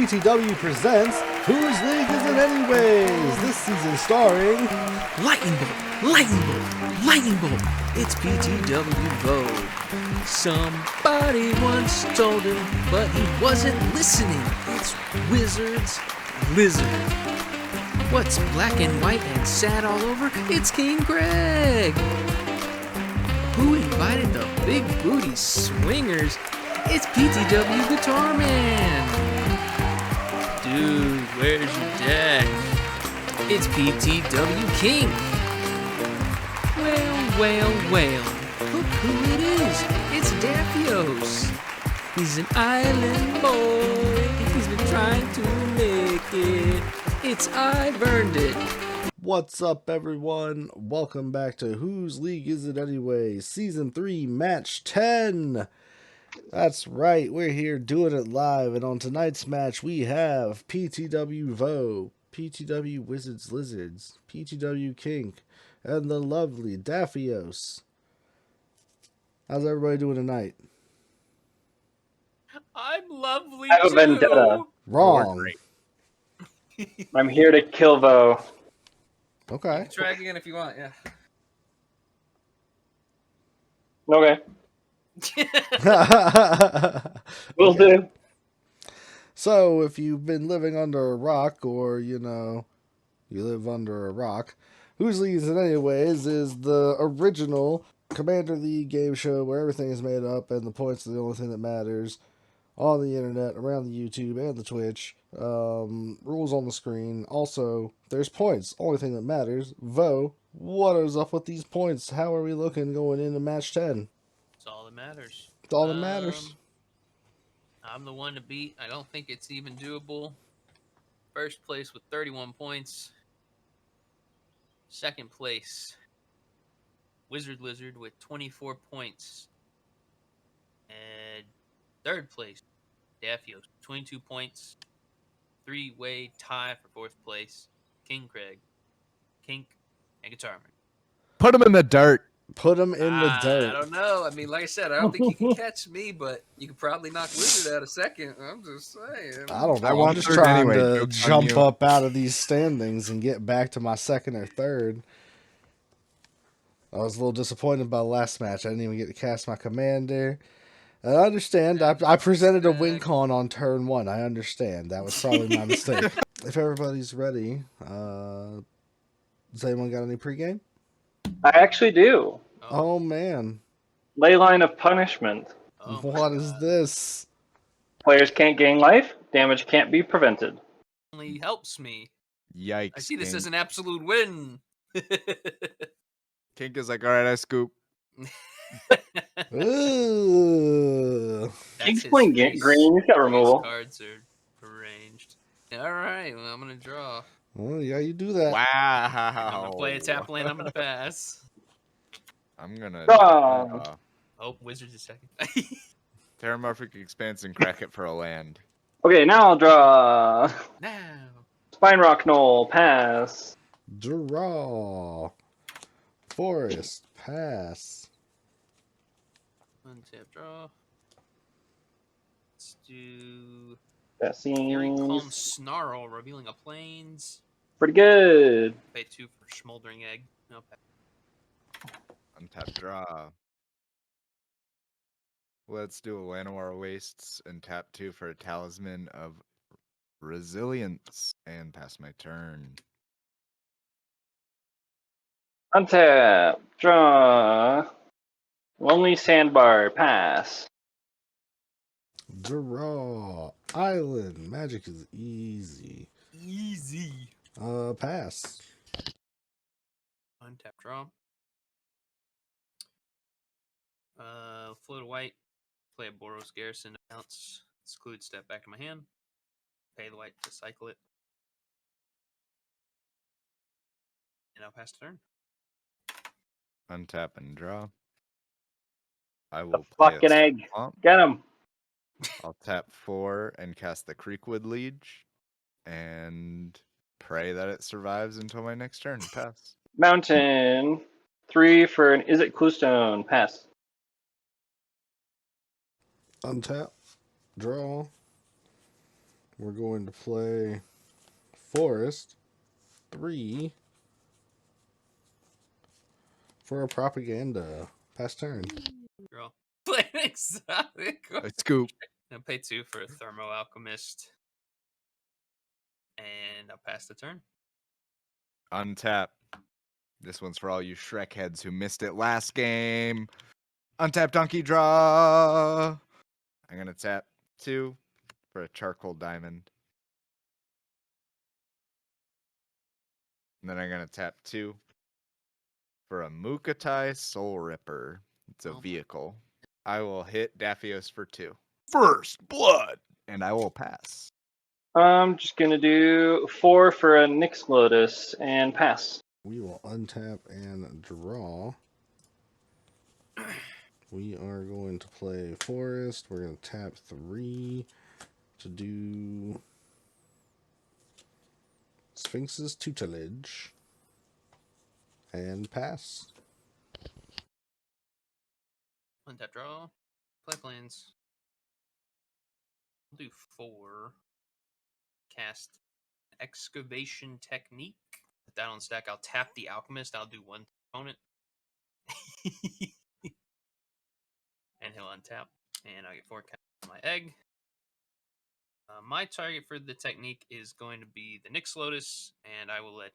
PTW presents Whose League Is It Anyways? This season starring Lightning Bolt, Lightning Bolt, Lightning Bolt. It's PTW Vogue. Somebody once told him, but he wasn't listening. It's Wizards Lizard. What's black and white and sad all over? It's King Greg. Who invited the big booty swingers? It's PTW Guitar Man. Dude, where's your deck? It's PTW King. Well. Look who it is. It's Daphios. He's an island boy. He's been trying to make it. It's I've earned it. What's up, everyone? Welcome back to Whose League Is It Anyway? Season 3, Match 10. That's right, we're here doing it live, and on tonight's match we have PTW Vogue, PTW Wizards Lizards, PTW Kink, and the lovely Daphios. How's everybody doing tonight? I'm lovely I have a too. vendetta. Wrong. I'm here to kill Vo. Okay. Try again if you want, yeah. Okay. Will do. So, if you've been living under a rock, or, you live under a rock, Whose League Is It Anyways is the original Commander League game show where everything is made up and the points are the only thing that matters on the internet, around the YouTube and the Twitch. Rules on the screen. Also, there's points. Only thing that matters. Vo, what is up with these points? How are we looking going into match 10? That's all that matters. It's all that matters. I'm the one to beat. I don't think it's even doable. First place with 31 points. Second place, Wizard Lizard with 24 points. And third place, Daphios, 22 points. Three-way tie for fourth place. King Craig, Kink, and Guitar Man. Put him in the dirt. Put him in the dirt. I don't know. I mean, like I said, I don't think you can catch me, but you could probably knock Wizard out a second. I'm just saying. I don't know. I want I'm just third trying anyway. to Joke's on jump you. up out of these standings and get back to my second or third. I was a little disappointed by the last match. I didn't even get to cast my commander. I understand. I presented a win con on turn 1. I understand. That was probably my mistake. If everybody's ready, does anyone got any pregame? I actually do. Oh, man. Leyline of Punishment. Oh, What is this? Players can't gain life. Damage can't be prevented. Only helps me. Yikes. I see this Kink. as an absolute win. Kink is like, all right, I scoop. Ooh. Kink's playing green. He's got removal. Cards are arranged. All right, well, I'm gonna draw. Well, yeah, you do that. Wow. I'm gonna play a tap land. I'm gonna pass. I'm gonna Oh, Wizards is second. Terramorphic Expanse and crack it for a land. Okay, now I'll draw. Now. Spine Rock Knoll. Pass. Draw. Forest. Pass. Untap draw. Let's do Passing. Hearing Calm Snarl, revealing a plains. Pretty good. Pay 2 for Smoldering Egg. No pass. Untap draw. Let's do a Llanowar Wastes and tap 2 for a Talisman of Resilience and pass my turn. Untap. Draw. Lonely Sandbar. Pass. Draw. Island. Magic is easy. Easy. Pass. Untap draw. Float a white. Play a Boros Garrison. Bounce. Exclude step back in my hand. Pay the white to cycle it. And I'll pass the turn. Untap and draw. I The will play fucking a egg. swamp. Get him. I'll tap 4 and cast the Creekwood Liege and pray that it survives until my next turn. Pass. Mountain. 3 for an Is It Cluestone. Pass. Untap. Draw. We're going to play Forest 3 for a propaganda. Pass turn. Draw. Play an exotic. A scoop. I'll pay 2 for a Thermo Alchemist. And I'll pass the turn. Untap. This one's for all you Shrek heads who missed it last game. Untap donkey draw. I'm gonna tap 2 for a charcoal diamond. And then I'm gonna tap 2 for a Mukatai Soul Ripper. It's a Oh my- vehicle. I will hit Daphios for 2. First blood! And I will pass. I'm just gonna do 4 for a Nyx Lotus and pass. We will untap and draw. We are going to play Forest. We're going to tap 3 to do Sphinx's Tutelage and pass. Untap draw. Play planes. I'll do 4. Cast Excavation Technique. Put that on stack. I'll tap the Alchemist. I'll do 1 opponent. And he'll untap. And I'll get 4 cast on my egg. My target for the technique is going to be the Nyx Lotus, and I will let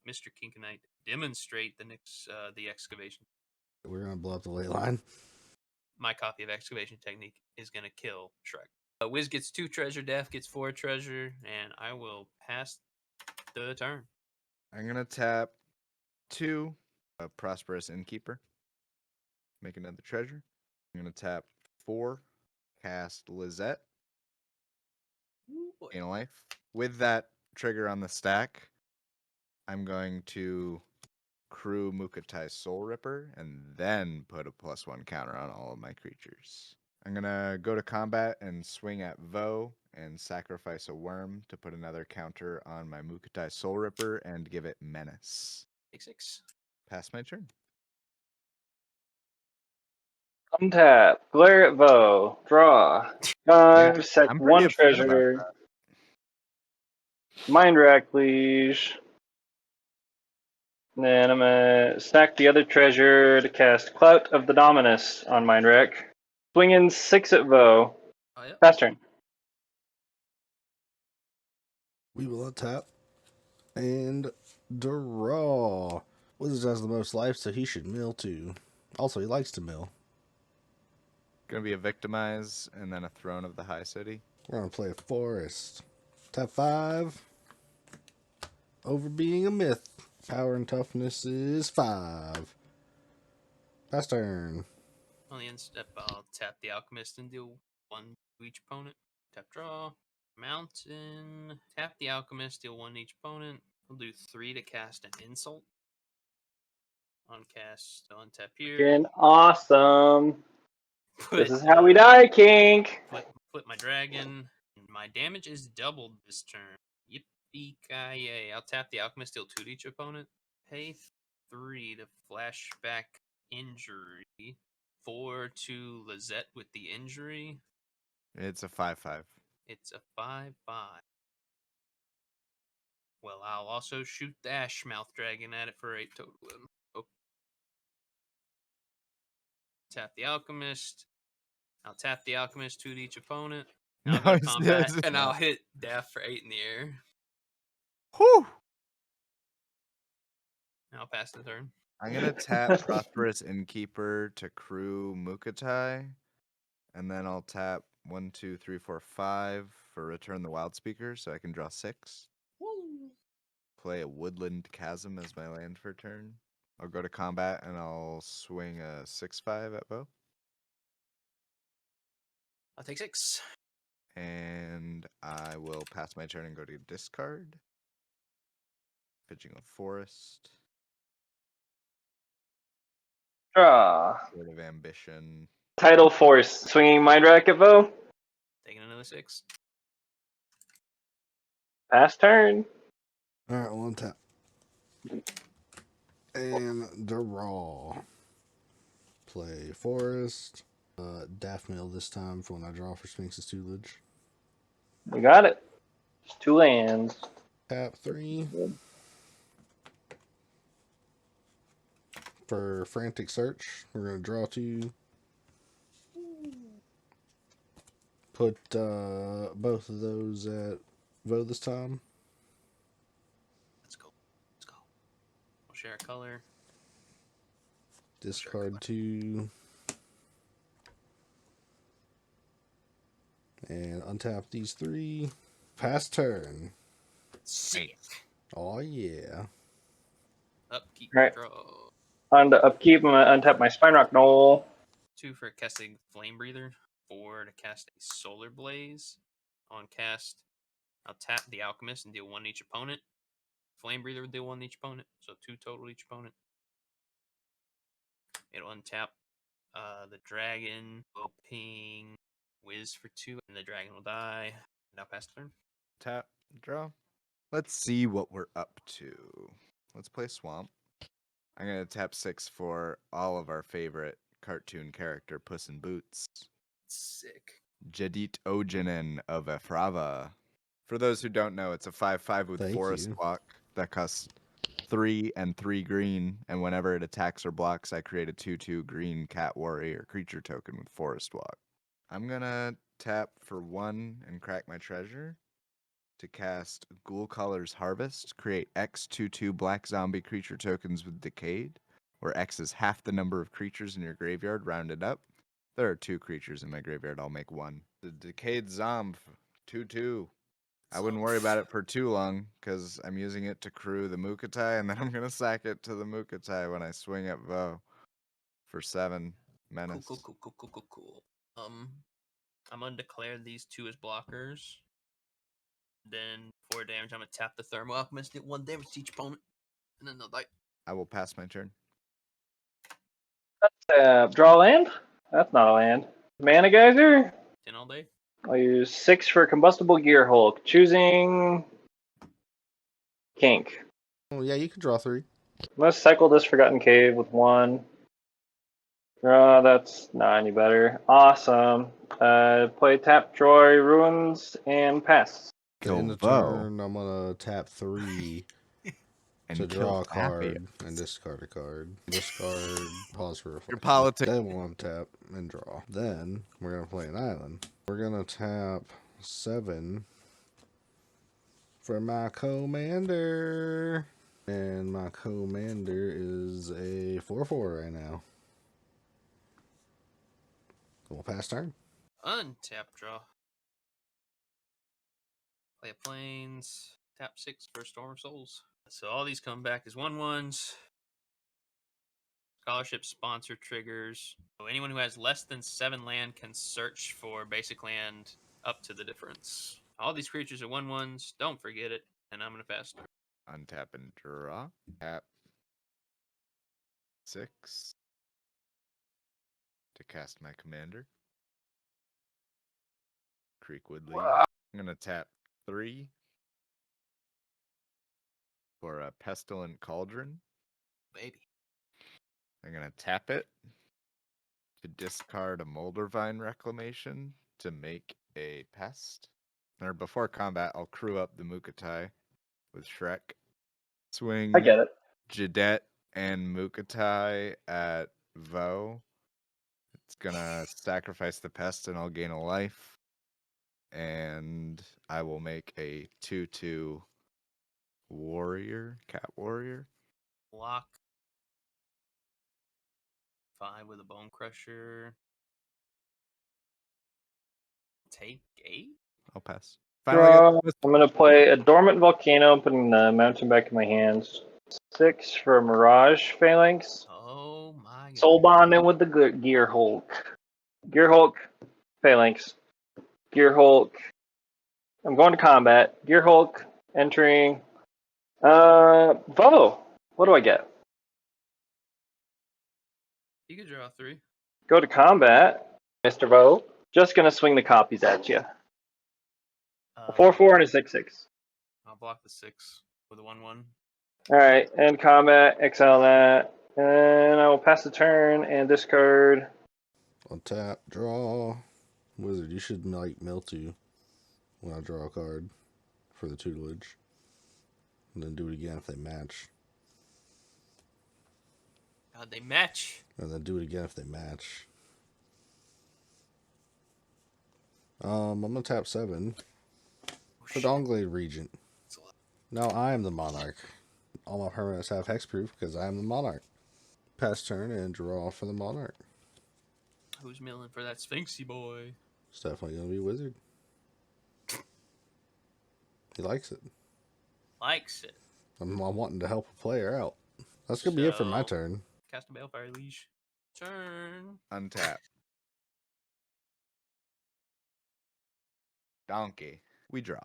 Mr. Kinkanite demonstrate the excavation. We're going to blow up the ley line. My copy of excavation technique is going to kill Shrek. Wiz gets 2 treasure, Daph gets 4 treasure, and I will pass the turn. I'm gonna tap 2, a Prosperous Innkeeper. Make another treasure. I'm gonna tap 4, cast Lizette. Ooh, boy. Gain a life. With that trigger on the stack, I'm going to crew Mukatai Soul Ripper and then put a +1 counter on all of my creatures. I'm gonna go to combat and swing at Vo and sacrifice a worm to put another counter on my Mukatai Soul Ripper and give it Menace. Take 6. Pass my turn. Untap, glare at Vo, draw. 5, sack I'm pretty 1 upset about treasure. Mind Rack Liege. Then I'm gonna sack the other treasure to cast Clout of the Dominus on Mind Rack. Swinging 6 at Vo. Oh, yep. Pass turn. We will untap and draw. Wizard has the most life, so he should mill too. Also, he likes to mill. Gonna be a Victimize and then a Throne of the High City. We're going to play Forest. Tap 5. Over being a myth. Power and toughness is 5. Pass turn. On the end step, I'll tap the Alchemist and deal 1 to each opponent. Tap draw. Mountain. Tap the Alchemist, deal 1 to each opponent. I'll do 3 to cast an Insult. On cast, untap here. Freaking awesome. Put, This is how we die, Kink. flip my dragon. My damage is doubled this turn. Yippee-ki-yay. I'll tap the Alchemist, deal 2 to each opponent. Pay 3 to flashback injury. 4 to Lizette with the injury. It's a 5/5. It's a 5/5. Well, I'll also shoot the Ashmouth Dragon at it for 8 total. Oh. Tap the Alchemist. I'll tap the Alchemist 2 to each opponent. And I'll go to combat, and I'll hit Daff for 8 in the air. Whew! And I'll pass the turn. I'm gonna tap Prosperous Innkeeper to crew Mukatai, and then I'll tap 1, 2, 3, 4, 5 for Return the Wild Speaker, so I can draw 6. Woo! Play a Woodland Chasm as my land for turn. I'll go to combat and I'll swing a 6/5 at Bo. I'll take 6. And I will pass my turn and go to discard. Pitching a Forest. Draw. Sort of Ambition. Tidal Force. Swinging Mind Rack at Vo. Taking another 6. Pass turn. Alright, we'll untap. And draw. Play Forest. Daff mill this time for when I draw for Sphinx's Tutelage. We got it. Just 2 lands. Tap 3 for Frantic Search. We're going to draw 2. Put both of those at Vo this time. Let's go. We'll share a color. Discard 2. And untap these 3. Pass turn. Sick. Oh yeah. Upkeep. All right. Draw. On the upkeep, I'm going to untap my Spine Rock Knoll. 2 for casting Flame Breather. 4 to cast a Solar Blaze. On cast, I'll tap the Alchemist and deal 1 to each opponent. Flame Breather would deal 1 to each opponent, so 2 total each opponent. It'll untap the dragon, will ping, whiz for 2, and the dragon will die. Now pass turn. Tap, draw. Let's see what we're up to. Let's play Swamp. I'm going to tap 6 for all of our favorite cartoon character, Puss in Boots. Sick. Jadit Ojinen of Efrava. For those who don't know, it's a 5/5 with Thank Forest you. Block that costs 3 and 3 green, and whenever it attacks or blocks, I create a 2/2 green cat warrior creature token with Forest Walk. I'm gonna tap for 1 and crack my treasure to cast Ghoul Caller's Harvest, create X 2/2 black zombie creature tokens with Decayed, where X is half the number of creatures in your graveyard rounded up. There are 2 creatures in my graveyard, I'll make 1. The Decayed Zomb, 2/2. I wouldn't worry about it for too long, because I'm using it to crew the Mukatai, and then I'm going to sack it to the Mukatai when I swing at Vo for 7 menace. Cool. I'm gonna declare these 2 as blockers. Then 4 damage, I'm gonna tap the Thermal Alchemist, get 1 damage to each opponent, and then they'll die. I will pass my turn. Draw land? That's not a land. Mana Geyser? 10 all day. I'll use 6 for Combustible Gear Hulk. Choosing Kink. Oh yeah, you can draw 3. Let's cycle this Forgotten Cave with 1. That's not any better. Awesome. Play Tap Troy Ruins and pass. Kill In the Vo. turn, I'm gonna tap 3 And to kill draw a card Tapia. and discard a card. Discard, pause for reflection. Your politics. Then we'll untap and draw. Then we're gonna play an island. We're gonna tap 7 for my commander. And my commander is a 4/4 right now. We'll pass turn. Untap draw. Play a plains. Tap 6 for Storm of Souls. So all these come back as 1/1s. Scholarship sponsor triggers. So anyone who has less than 7 land can search for basic land up to the difference. All these creatures are 1/1s. Don't forget it. And I'm gonna pass turn. Untap and draw. Tap 6 to cast my commander. Creekwood League. I'm going to tap 3 for a Pestilent Cauldron. Baby. I'm going to tap it to discard a Moldervine Reclamation to make a pest. Or before combat, I'll crew up the Mukatai with Shrek. Swing I get it. Jadet and Mukatai at Vo. It's gonna sacrifice the pest and I'll gain a life. And I will make a 2/2 warrior, cat warrior. Block. 5 with a Bone Crusher. Take 8? I'll pass. Draw. I'm going to play a Dormant Volcano, putting the mountain back in my hands. 6 for Mirage Phalanx. Oh my god. Soul Bond in with the Gear Hulk. Gear Hulk, Phalanx. Gear Hulk. I'm going to combat. Gear Hulk, entering. Vo. What do I get? You could draw 3. Go to combat, Mr. Vo. Just going to swing the copies at you. A 4/4 and a 6/6. I'll block the 6 with a 1/1. Alright, end combat, exile that. And I will pass the turn and discard. Untap, draw. Wizard, you should like Mildew. when I draw a card for the tutelage. And then do it again if they match. How'd they match? And then do it again if they match. I'm gonna tap 7 for Dawnglade Regent. Now I am the Monarch. All my permanents have hexproof because I am the Monarch. Pass turn and draw for the Monarch. Who's milling for that Sphinxy boy? It's definitely gonna be a Wizard. He likes it. Likes it. I'm wanting to help a player out. That's gonna be it for my turn. Cast a Balefire Leash. Turn. Untap. Donkey. We draw.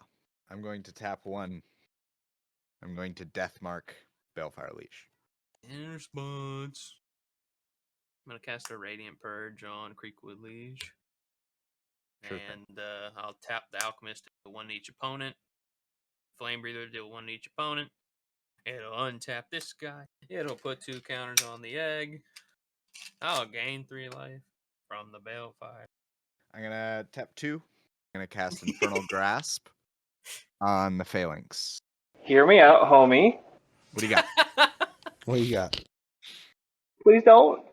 I'm going to tap 1. I'm going to Deathmark Balefire Leash. In response, I'm gonna cast a Radiant Purge on Creekwood Liege. Sure thing. And I'll tap the Alchemist to deal 1 to each opponent. Flame Breather to deal 1 to each opponent. It'll untap this guy. It'll put 2 counters on the egg. I'll gain 3 life from the Balefire. I'm going to tap 2. I'm going to cast Infernal Grasp on the Phalanx. Hear me out, homie. What do you got? What you got? Please don't.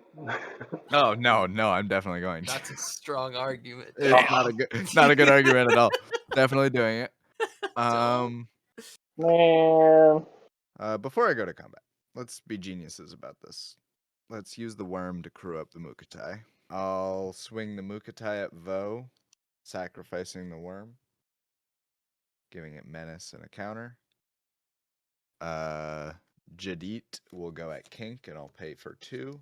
Oh, no, I'm definitely going to. That's a strong argument. It's not a good argument at all. Definitely doing it. Man. Before I go to combat, let's be geniuses about this. Let's use the worm to crew up the Mukatai. I'll swing the Mukatai at Vo, sacrificing the worm, giving it menace and a counter. Jadit will go at Kink, and I'll pay for 2.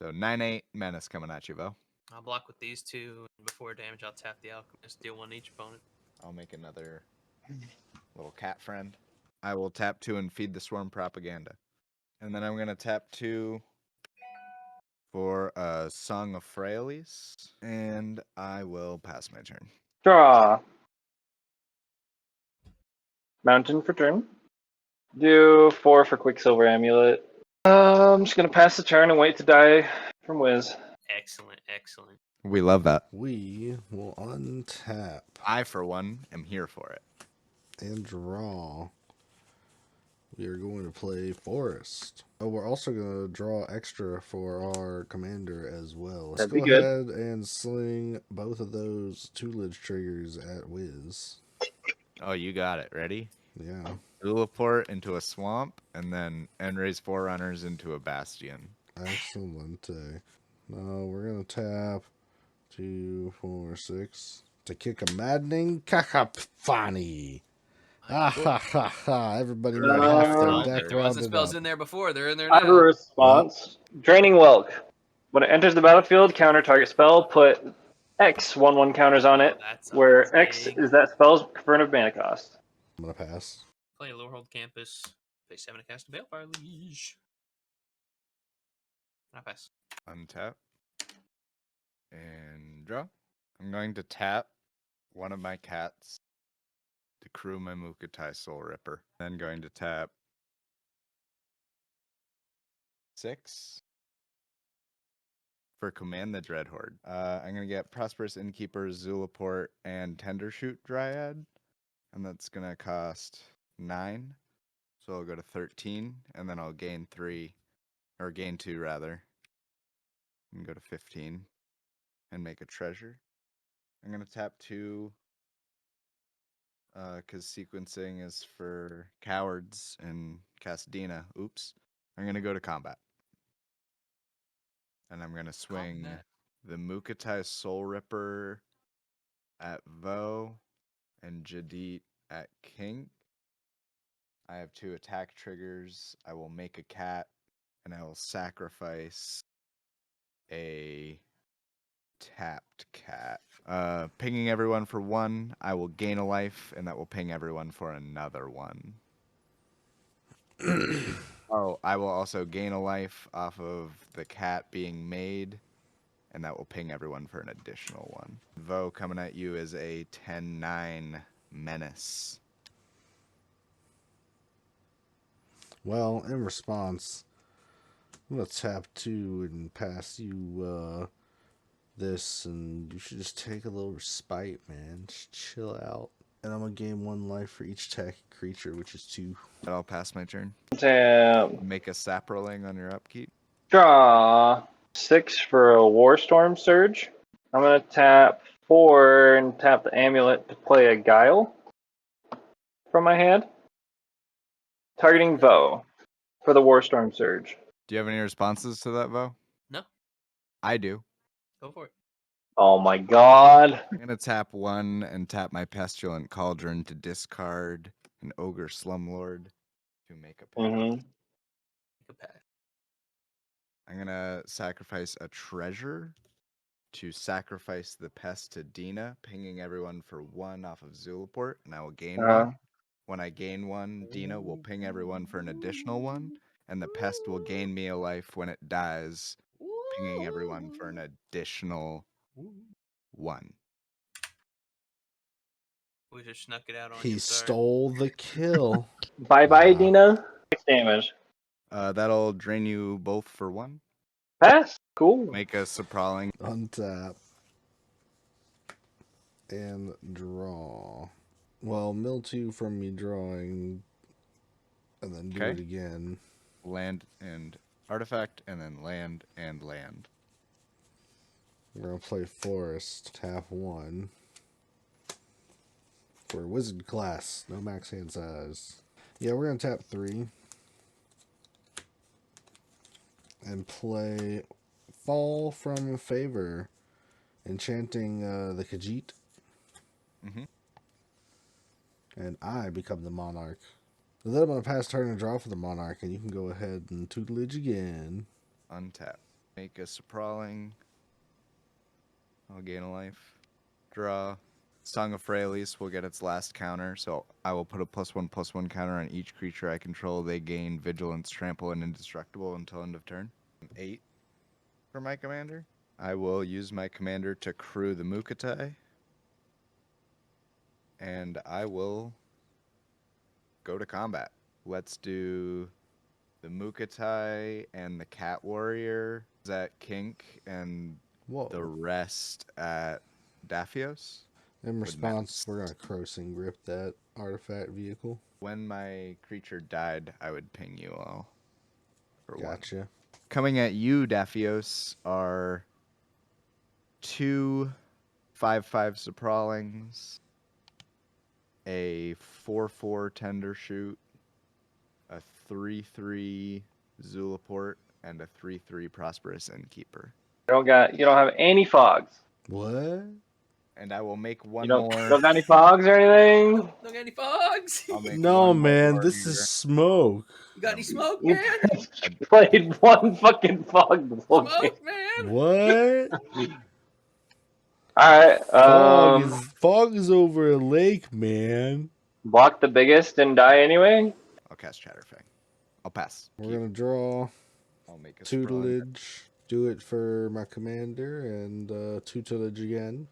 So 9/8 menace coming at you, Vo. I'll block with these 2, and before damage, I'll tap the Alchemist, deal 1 to each opponent. I'll make another little cat friend. I will tap 2 and feed the swarm propaganda. And then I'm going to tap 2 for a Song of Frailes. And I will pass my turn. Draw. Mountain for turn. Do 4 for Quicksilver Amulet. I'm just going to pass the turn and wait to die from Wiz. Excellent. We love that. We will untap I, for one, am here for it. and draw. We are going to play Forest. Oh, we're also going to draw extra for our commander as well. Let's That'd go be good. ahead and sling both of those tutelage triggers at Wiz. Oh, you got it. Ready? Yeah. Ulaport into a swamp, and then Enray's Forerunners into a bastion. Excellent. Now we're going to tap 2, 4, 6 to kick a maddening cacophony. Ah ha ha ha! Everybody made half their Well, deck if there wasn't rounded spells up. in there before, they're in there I have a now. response. Draining Welk. When it enters the battlefield, counter target spell, put X 1/1 counters on it, That sounds where X big. is that spell's converted mana cost. I'm gonna pass. Play Lorehold Campus. Pay 7 to cast a Balefire Leash. I pass. Untap. And draw. I'm going to tap one of my cats to crew my Mukatai Soul Ripper. Then going to tap 6 for Command the Dreadhorde. I'm going to get Prosperous Innkeeper, Zulaport, and Tendershoot Dryad. And that's going to cost 9. So I'll go to 13, and then I'll gain 3, or gain 2 rather. And go to 15, and make a treasure. I'm going to tap 2, because sequencing is for cowards and Casadina. Oops. I'm going to go to combat. And I'm going to swing the Mukatai Soul Ripper at Vo and Jadit at King. I have 2 attack triggers. I will make a cat, and I will sacrifice a tapped cat. Pinging everyone for 1, I will gain a life, and that will ping everyone for another 1. Oh, I will also gain a life off of the cat being made, and that will ping everyone for an additional 1. Vo coming at you is a 10-9 menace. Well, in response, I'm gonna tap 2 and pass you this, and you should just take a little respite, man. Just chill out. And I'm going to gain 1 life for each attack creature, which is 2. I'll pass my turn. Tap. Make a saproling on your upkeep. Draw 6 for a Warstorm Surge. I'm going to tap 4 and tap the amulet to play a Guile from my hand. Targeting Vo for the Warstorm Surge. Do you have any responses to that, Vo? No, I do. go for it. Oh my god. I'm gonna tap 1 and tap my Pestilent Cauldron to discard an Ogre Slumlord to make a pass. Mm-hmm. Make a pass. I'm gonna sacrifice a treasure to sacrifice the pest to Dina, pinging everyone for 1 off of Zulaport, and I will gain 1. When I gain 1, Dina will ping everyone for an additional 1, and the pest will gain me a life when it dies, pinging everyone for an additional 1. We just snuck it out on He you. Sorry. stole the kill. Bye-bye, Wow. Dina. 6 damage. That'll drain you both for 1. Pass. Cool. Make a sprawling. Untap. And draw. Well, mill 2 from me drawing. And then do Okay. it again. Land and artifact, and then land and land. We're going to play Forest. Tap 1. For Wizard class. No max hand size. Yeah, we're going to tap 3. And play Fall from Favor. Enchanting the Khajiit. Mhm. And I become the Monarch. And then I'm going to pass turn and draw for the Monarch. And you can go ahead and tutelage again. Untap. Make a sprawling. I'll gain a life. Draw. Song of Freyalise will get its last counter, so I will put a +1/+1 counter on each creature I control. They gain Vigilance, Trample, and Indestructible until end of turn. 8 for my commander. I will use my commander to crew the Mukatai. And I will go to combat. Let's do the Mukatai and the Cat Warrior at Kink and Whoa. the rest at Daphios. In with response, mounts. we're going to Crossing Grip that artifact vehicle. When my creature died, I would ping you all for 1. Gotcha. Coming at you, Daphios, are 2 5/5 Sprawlings, a 4/4 Tender Shoot, a 3/3 Zulaport, and a 3/3 Prosperous Innkeeper. You don't have any fogs. What? And I will make 1 You don't more. got any fogs or anything? Don't got any fogs? I'll make No, 1 man. more This warrior. is smoke. You got any smoke, You man? played 1 fucking fog the whole game. Smoke, man? What? Alright, Fog is over a lake, man. block the biggest and die anyway? I'll cast Chatterfang. I'll pass. We're going to draw I'll make a sprawling. tutelage. Do it for my commander and tutelage again.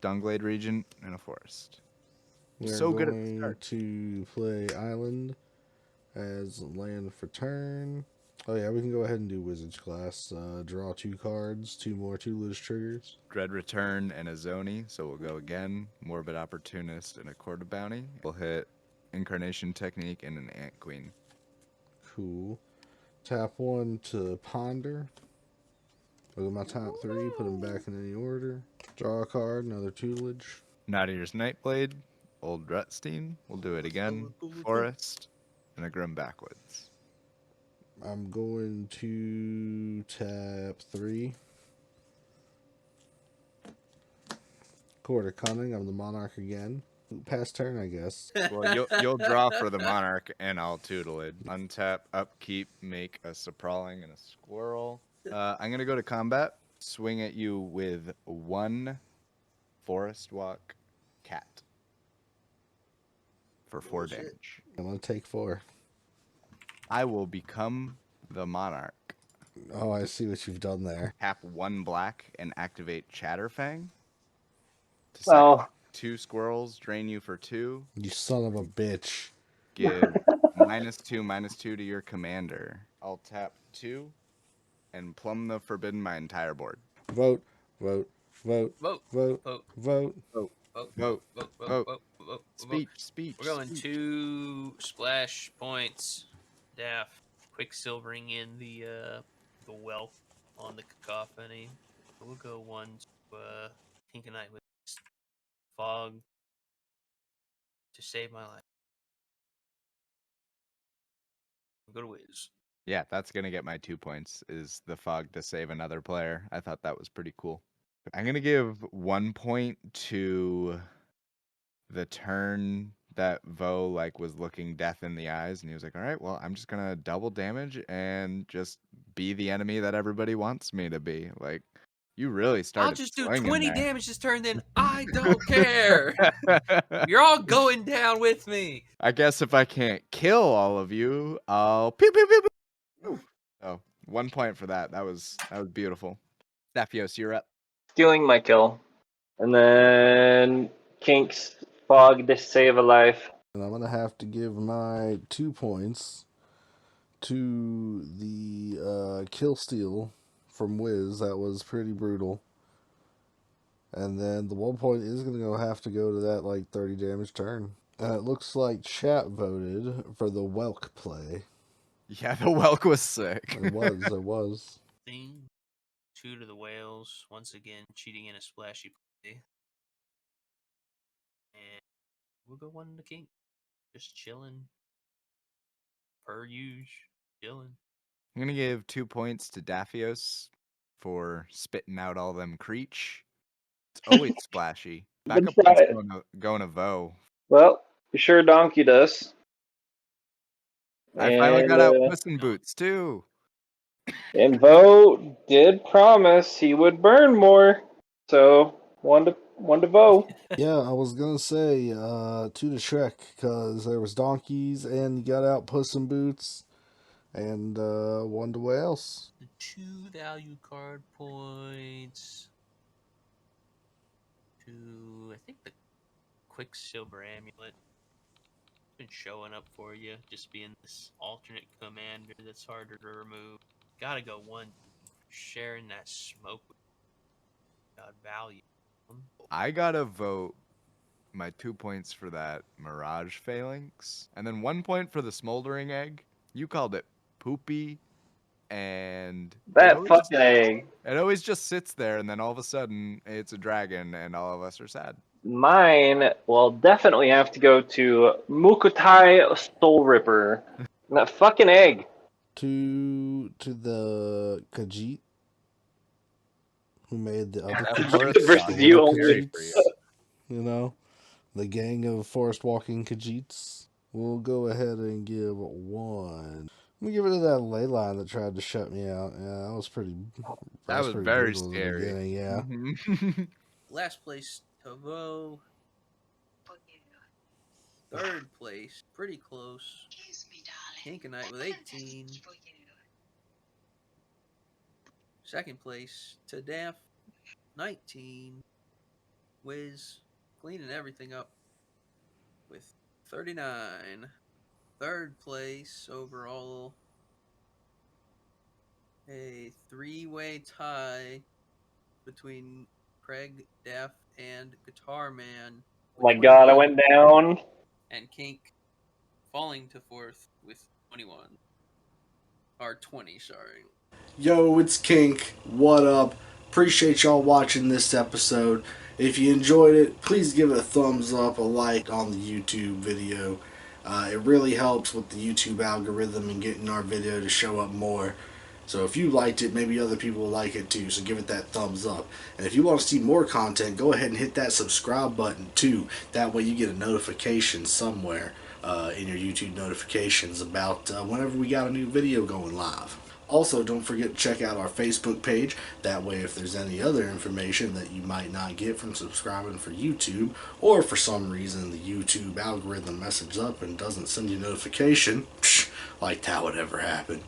Dunglade Regent and a forest. We're So good at the going start. to play Island as land for turn. Oh yeah, we can go ahead and do Wizard's class. Draw 2 cards, 2 more tutelage triggers. Dread Return and a Zoni, so we'll go again. Morbid Opportunist and a Court of Bounty. We'll hit Incarnation Technique and an Ant Queen. Cool. Tap 1 to ponder. Look at my top 3, put them back in any order. Draw a card, another tutelage. Nadier's Nightblade, Old Rutstein. We'll do it again. Forest and a Grim Backwoods. I'm going to tap 3. Court of Cunning, I'm the Monarch again. Pass turn, I guess. Well, you'll draw for the Monarch and I'll tutelage. Untap, upkeep, make a Sprawling and a Squirrel. I'm going to go to combat. Swing at you with 1 Forest Walk Cat. For 4 damage. I'm going to take 4. I will become the Monarch. Oh, I see what you've done there. Tap 1 black and activate Chatterfang. To Well, sack 2 squirrels, drain you for 2. You son of a bitch. Give -2/-2 to your commander. I'll tap 2 and plumb the Forbidden my entire board. Vote, vote, vote, Vote. vote, Vote. vote. oh, Vote. Vote. Vote. Speech. We're going Speech. 2 splash points. Daff, quicksilvering in the whelk on the cacophony. We'll go 1 to Tinkanite with fog to save my life. We'll go to Wiz. Yeah, that's gonna get my 2 points. Is the fog to save another player? I thought that was pretty cool. I'm gonna give 1 point to the turn that Vo like was looking death in the eyes, and he was like, "All right, well, I'm just gonna double damage and just be the enemy that everybody wants me to be." Like, you really I'll started just do swinging 20 there. damage this turn, then I don't care. You're all going down with me. I guess if I can't kill all of you, I'll pew pew pew pew. Oh, 1 point for that. That was beautiful. Staphios, you're up. Stealing my kill. And then Kink's fog to save a life. And I'm going to have to give my 2 points to the kill steal from Wiz. That was pretty brutal. And then the 1 point is going to have to go to that like 30 damage turn. And it looks like chat voted for the Welk play. Yeah, the Welk was sick. It was. Thing. 2 to the whales. Once again, cheating in a splashy play. And we'll go 1 to King. Just chilling. Per usual. Chilling. I'm gonna give 2 points to Daphios for spitting out all them creech. It's always splashy. Good Backup try. points going to Vo. Well, you sure donkeyed us. I finally got out And, Puss in Boots too. and Vo did promise he would burn more. So, one to Vo. Yeah, I was going to say 2 to Shrek because there was donkeys and you got out Puss in Boots. And 1 to Wales. The 2 value card points to, I think, the Quicksilver Amulet. It's been showing up for you, just being this alternate commander that's harder to remove. Gotta go 1 sharing that smoke with God value. I gotta vote my 2 points for that Mirage Phalanx, and then 1 point for the Smoldering Egg. You called it poopy, and That fucking egg. it always just sits there, and then all of a sudden it's a dragon, and all of us are sad. Mine will definitely have to go to Mukutai Soul Ripper. That fucking egg. To the Khajiit who made the other Versus you only. Khajiits, you know, the gang of forest walking Khajiits. We'll go ahead and give 1. Let me give it to that ley line that tried to shut me out. Yeah, that was pretty. That was pretty very brutal scary. at the beginning, yeah. Mhm. Last place, Tavo. 3rd place, pretty close. Hinkanite with 18. 2nd place, Tadaf, 19. Wiz, cleaning everything up with 39. 3rd place overall, a 3-way tie between Craig, Daff, and Guitar Man. Oh my god, I went down. And Kink falling to 4th with 21. Or 20, sorry. Yo, it's Kink. What up? Appreciate y'all watching this episode. If you enjoyed it, please give it a thumbs up, a like on the YouTube video. It really helps with the YouTube algorithm and getting our video to show up more. So if you liked it, maybe other people will like it too, so give it that thumbs up. And if you want to see more content, go ahead and hit that subscribe button too. That way you get a notification somewhere in your YouTube notifications about whenever we got a new video going live. Also, don't forget to check out our Facebook page. That way, if there's any other information that you might not get from subscribing for YouTube, or for some reason the YouTube algorithm messes up and doesn't send you a notification, like that would ever happen,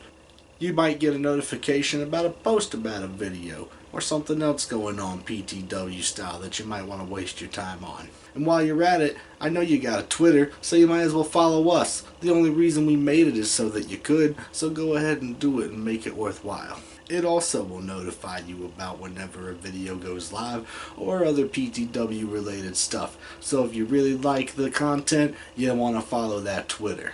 you might get a notification about a post about a video or something else going on PTW style that you might want to waste your time on. And while you're at it, I know you got a Twitter, so you might as well follow us. The only reason we made it is so that you could, so go ahead and do it and make it worthwhile. It also will notify you about whenever a video goes live or other PTW related stuff. So if you really like the content, you'll want to follow that Twitter.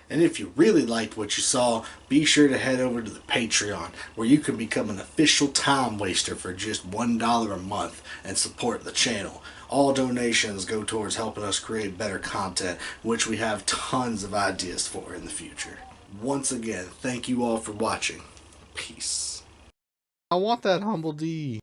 And if you really liked what you saw, be sure to head over to the Patreon, where you can become an official time waster for just $1 a month and support the channel. All donations go towards helping us create better content, which we have tons of ideas for in the future. Once again, thank you all for watching. Peace. I want that Humble D.